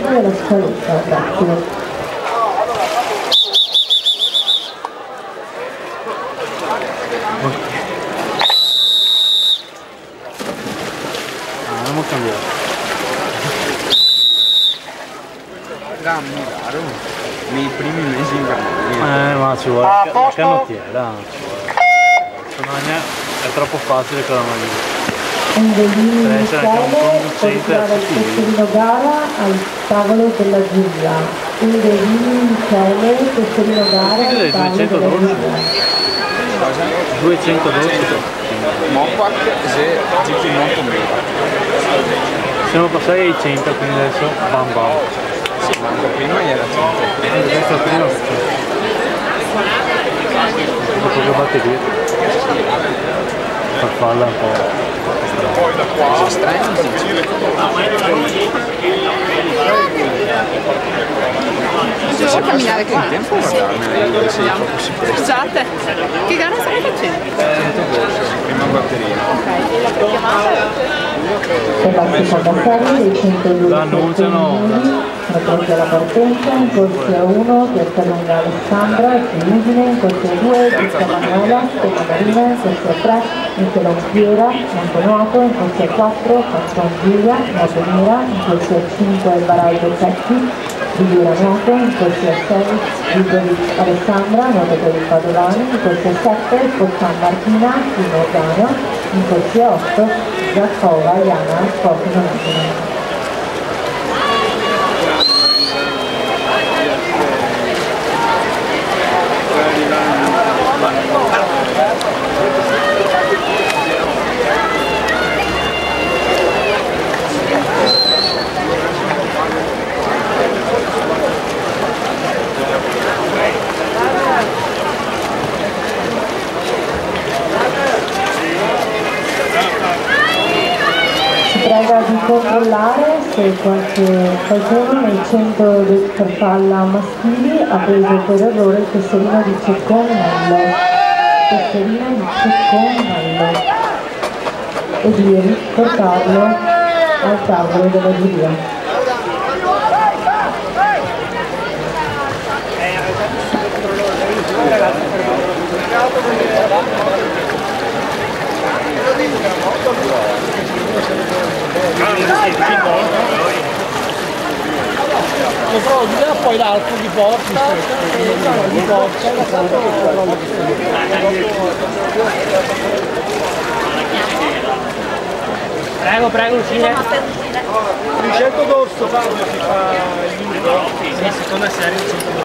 all'interno della scaletta, grazie. Non ho cambiato. Milano nei primi mesi in Germania. Ma ci vuole la canottiera. È troppo facile con la maglia. Indovini iniziale, portare il tesserino gara al tavolo della giuria. Indovini iniziale, tesserino gara al tavolo della giuria. 212. Mopak se GP molto meno. Siamo passati ai 100, quindi adesso bam bam. Sì, ma anche prima era 100. Adesso prima dopo che batte via. Farfalla un po'. Cose strane. Devo camminare qua. Che tempo guardarmela se è proprio sicuro. Scusate, che gara stai facendo? 100 borse, prima batteria. Ok, e la tua chiamata? Per la seconda serie dei 102 annunciano sono pronti alla partenza, in corsia 1 Piazza Lunga Alessandra, Udine, in corsia 2 Vista Manuela, Stella Marina, in corsia 3 Michelon Piera, Montonuoto, in corsia 4 Canton Giulia, Nuoto Mira, in corsia 5 Varaldo Secchi, Vigura Nuoto, in corsia 6 Vigovic Alessandra, Nuoto per il Padovani, in corsia 7 Pozan Martina, Timo Organo, in corsia 8 Giacova, Iana, Sport Monotone. Prega di controllare se qualcuno nel centro del farfalla maschili ha preso per errore il tesserino di Cecconnello, e di riportarlo al tavolo della giuria. Lo trovo di là, poi l'altro di porta, di porta, prego, prego, uscire. Il 100 d'orso, Fabio, si fa il numero. Sì, seconda serie 100.